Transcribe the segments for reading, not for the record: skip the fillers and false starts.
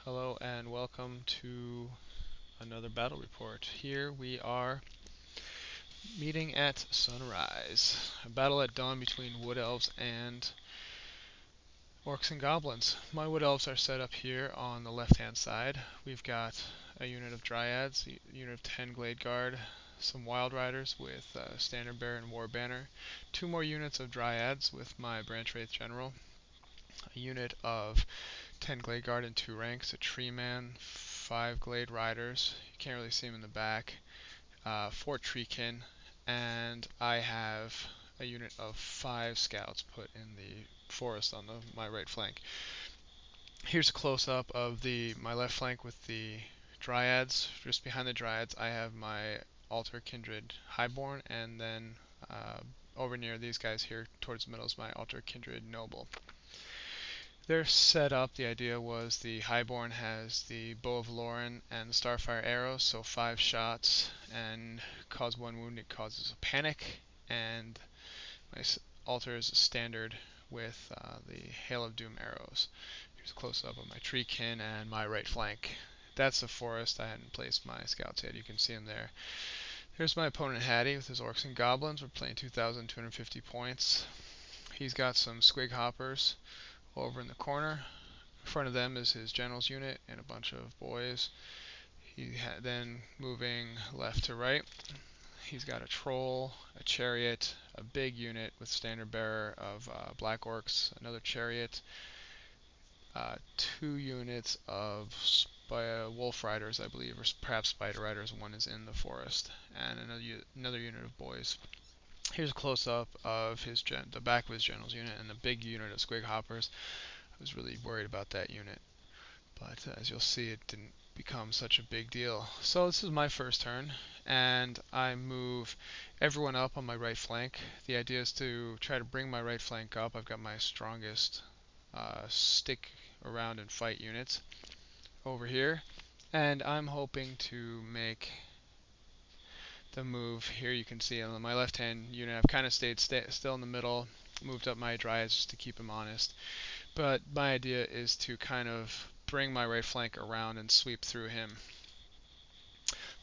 Hello and welcome to another battle report. Here we are meeting at sunrise. A battle at dawn between Wood Elves and Orcs and Goblins. My Wood Elves are set up here on the left hand side. We've got a unit of Dryads, a unit of 10 Glade Guard, some Wild Riders with Standard Bearer and War Banner, two more units of Dryads with my Branch Wraith General, a unit of 10 Glade Guard in two ranks, a Tree Man, 5 Glade Riders, you can't really see them in the back, 4 Treekin, and I have a unit of 5 Scouts put in the forest on my right flank. Here's a close-up of my left flank with the Dryads. Just behind the Dryads I have my Altar Kindred Highborn, and then over near these guys here towards the middle is my Altar Kindred Noble. Their setup, the idea was the Highborn has the Bow of Lauren and the Starfire arrows, so 5 shots and cause 1 wound. It causes a panic, and my altar is a standard with the Hail of Doom arrows. Here's a close-up of my Treekin and my right flank. That's the forest. I hadn't placed my scouts yet. You can see them there. Here's my opponent Hattie with his Orcs and Goblins. We're playing 2,250 points. He's got some Squig Hoppers over in the corner. In front of them is his general's unit and a bunch of boys. Then moving left to right, he's got a troll, a chariot, a big unit with standard bearer of black orcs, another chariot, 2 units of wolf riders, I believe, or perhaps spider riders. One is in the forest, and another unit of boys. Here's a close-up of the back of his general's unit and the big unit of squig hoppers. I was really worried about that unit, but as you'll see, it didn't become such a big deal. So this is my first turn, and I move everyone up on my right flank. The idea is to try to bring my right flank up. I've got my strongest stick around and fight units over here, and I'm hoping to make the move here. You can see on my left hand unit I've kind of stayed still in the middle, moved up my Dryads just to keep him honest, but my idea is to kind of bring my right flank around and sweep through him.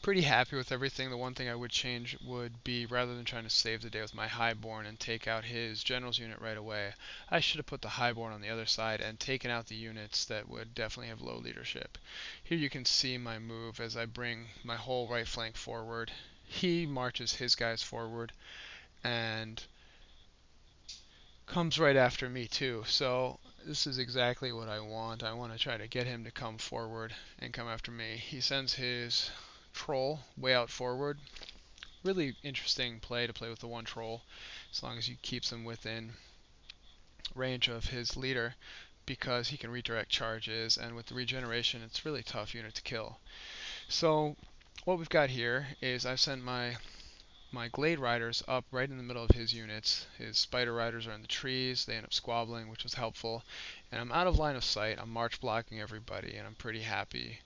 Pretty happy with everything. The one thing I would change would be, rather than trying to save the day with my Highborn and take out his general's unit right away, I should have put the Highborn on the other side and taken out the units that would definitely have low leadership. Here you can see my move as I bring my whole right flank forward. He marches his guys forward and comes right after me too. So this is exactly what I want. I want to try to get him to come forward and come after me. He sends his troll way out forward. Really interesting play to play with the one troll, as long as he keeps him within range of his leader, because he can redirect charges, and with the regeneration it's really tough unit to kill. So what we've got here is I've sent my Glade Riders up right in the middle of his units. His Spider Riders are in the trees. They end up squabbling, which was helpful. And I'm out of line of sight. I'm march blocking everybody, and I'm pretty happy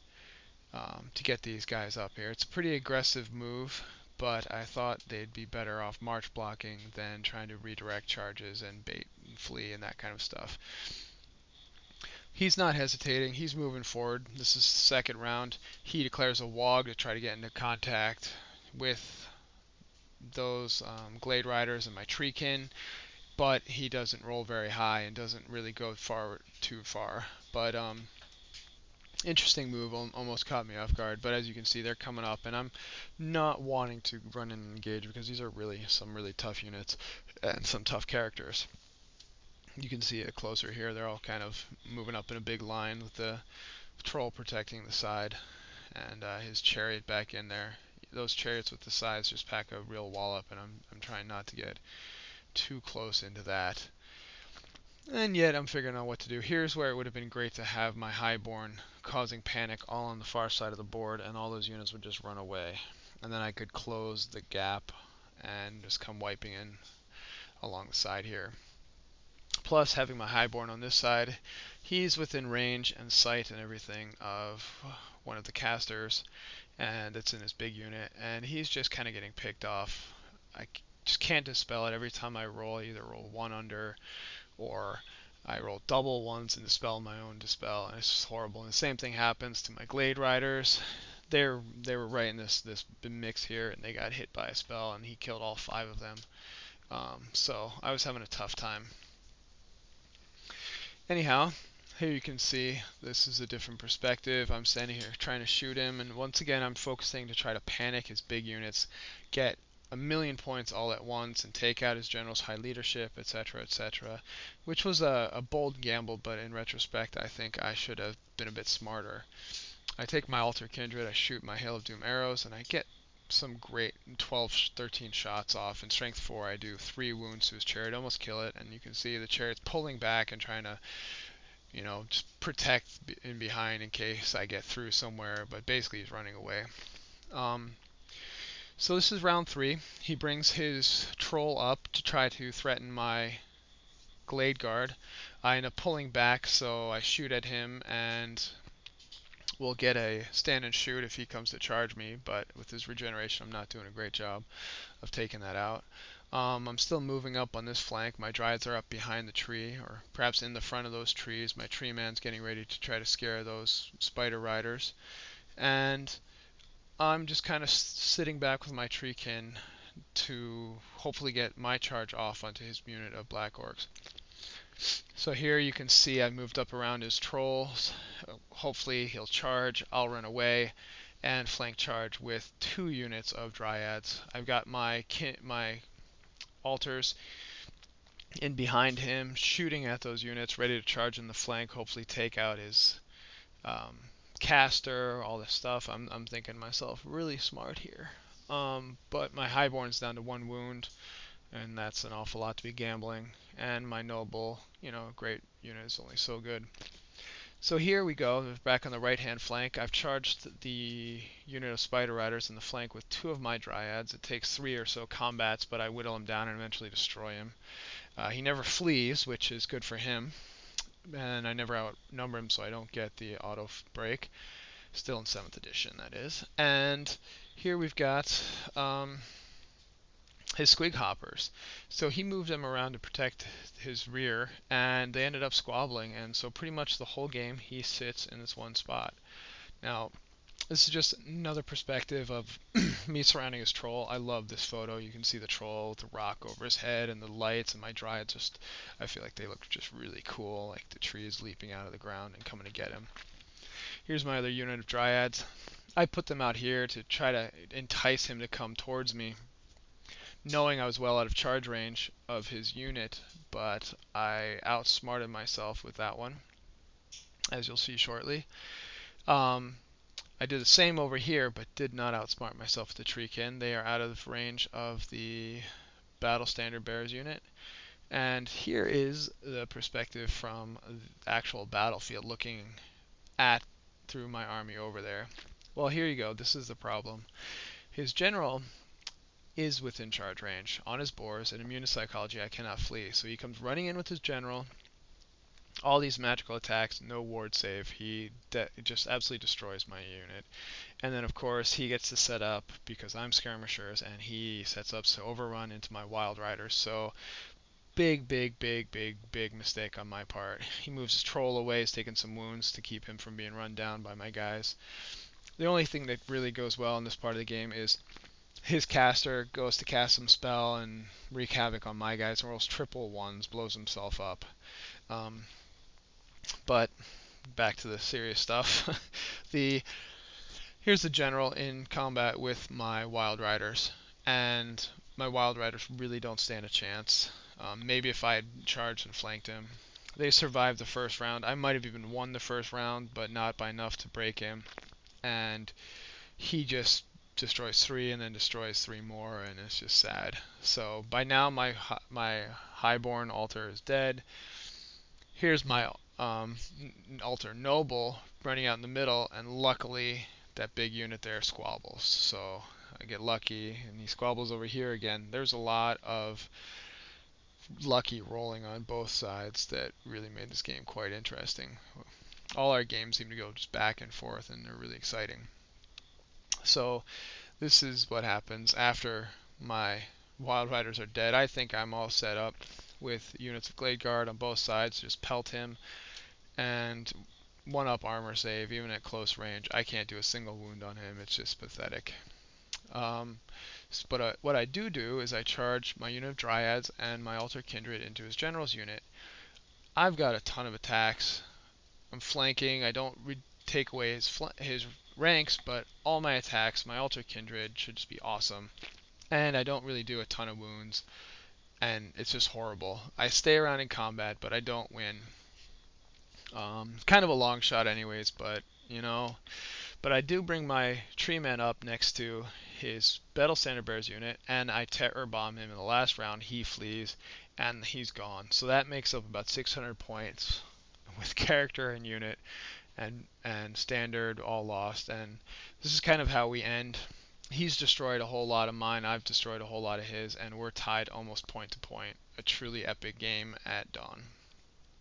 to get these guys up here. It's a pretty aggressive move, but I thought they'd be better off march blocking than trying to redirect charges and bait and flee and that kind of stuff. He's not hesitating. He's moving forward. This is the second round. He declares a wog to try to get into contact with those Glade Riders and my Treekin, but he doesn't roll very high and doesn't really go too far. But interesting move, almost caught me off guard. But as you can see, they're coming up, and I'm not wanting to run in and engage because these are some really tough units and some tough characters. You can see it closer here. They're all kind of moving up in a big line with the troll protecting the side, and his chariot back in there. Those chariots with the sides just pack a real wallop, and I'm trying not to get too close into that. And yet I'm figuring out what to do. Here's where it would have been great to have my Highborn causing panic all on the far side of the board, and all those units would just run away. And then I could close the gap and just come wiping in along the side here. Plus, having my Highborn on this side, he's within range and sight and everything of one of the casters, and it's in his big unit, and he's just kind of getting picked off. I just can't dispel it. Every time I roll, I either roll 1 under or I roll double once and dispel my own dispel, and it's just horrible. And the same thing happens to my Glade Riders. They were right in this mix here, and they got hit by a spell, and he killed all 5 of them. So I was having a tough time. Anyhow, here you can see this is a different perspective. I'm standing here trying to shoot him, and once again I'm focusing to try to panic his big units, get a million points all at once, and take out his general's high leadership, etc., etc., which was a bold gamble, but in retrospect I think I should have been a bit smarter. I take my Altar Kindred, I shoot my Hail of Doom arrows, and I get some great 12, 13 shots off. In Strength 4, I do 3 wounds to his chariot, almost kill it, and you can see the chariot's pulling back and trying to, just protect in behind in case I get through somewhere, but basically he's running away. So this is round 3. He brings his troll up to try to threaten my Glade Guard. I end up pulling back, so I shoot at him, and will get a stand and shoot if he comes to charge me, but with his regeneration I'm not doing a great job of taking that out. I'm still moving up on this flank. My Dryads are up behind the tree, or perhaps in the front of those trees. My Tree Man's getting ready to try to scare those Spider Riders. And I'm just kind of sitting back with my Treekin to hopefully get my charge off onto his unit of Black Orcs. So here you can see I moved up around his trolls. Hopefully he'll charge, I'll run away, and flank charge with 2 units of Dryads. I've got my altars in behind him, shooting at those units, ready to charge in the flank, hopefully take out his caster, all this stuff. I'm thinking to myself, really smart here. But my Highborn's down to 1 wound, and that's an awful lot to be gambling. And my Noble, great unit, is only so good. So here we go, back on the right-hand flank. I've charged the unit of Spider Riders in the flank with 2 of my Dryads. It takes 3 or so combats, but I whittle him down and eventually destroy him. He never flees, which is good for him, and I never outnumber him, so I don't get the auto break. Still in 7th edition, that is. And here we've got his Squig Hoppers. So he moved them around to protect his rear, and they ended up squabbling, and so pretty much the whole game he sits in this one spot. Now, this is just another perspective of me surrounding his troll. I love this photo. You can see the troll with the rock over his head and the lights, and my Dryads I feel like they look just really cool, like the trees leaping out of the ground and coming to get him. Here's my other unit of Dryads. I put them out here to try to entice him to come towards me, knowing I was well out of charge range of his unit, but I outsmarted myself with that one, as you'll see shortly. I did the same over here, but did not outsmart myself with the Treekin. They are out of range of the Battle Standard Bearers unit. And here is the perspective from the actual battlefield, looking at through my army over there. Well, here you go. This is the problem. His general is within charge range on his boars, and immune to psychology. I cannot flee. So he comes running in with his general. All these magical attacks, no ward save. He just absolutely destroys my unit. And then, of course, he gets to set up, because I'm skirmishers, and he sets up to overrun into my Wild Riders. So big mistake on my part. He moves his troll away, he's taking some wounds to keep him from being run down by my guys. The only thing that really goes well in this part of the game is his caster goes to cast some spell and wreak havoc on my guys, and rolls triple 1s, blows himself up. But back to the serious stuff. Here's the general in combat with my Wild Riders, and my Wild Riders really don't stand a chance. Maybe if I had charged and flanked him. They survived the first round. I might have even won the first round, but not by enough to break him. And he just destroys 3 and then destroys 3 more, and it's just sad. So by now my Highborn altar is dead. Here's my altar noble running out in the middle, and luckily that big unit there squabbles. So I get lucky, and he squabbles over here again. There's a lot of lucky rolling on both sides that really made this game quite interesting. All our games seem to go just back and forth, and they're really exciting. So this is what happens after my Wild Riders are dead. I think I'm all set up. with units of Glade Guard on both sides, just pelt him, and 1-up armor save, even at close range. I can't do a single wound on him. It's just pathetic. But what I do is I charge my unit of Dryads and my Alter Kindred into his general's unit. I've got a ton of attacks. I'm flanking. I don't take away his ranks, but all my attacks, my Alter Kindred should just be awesome. And I don't really do a ton of wounds, and it's just horrible. I stay around in combat, but I don't win. Kind of a long shot anyways, but But I do bring my tree man up next to his Battle Standard Bears unit, and I terror bomb him in the last round. He flees, and he's gone. So that makes up about 600 points with character and unit and standard all lost. And this is kind of how we end. He's destroyed a whole lot of mine. I've destroyed a whole lot of his, and we're tied almost point to point. A truly epic game at dawn.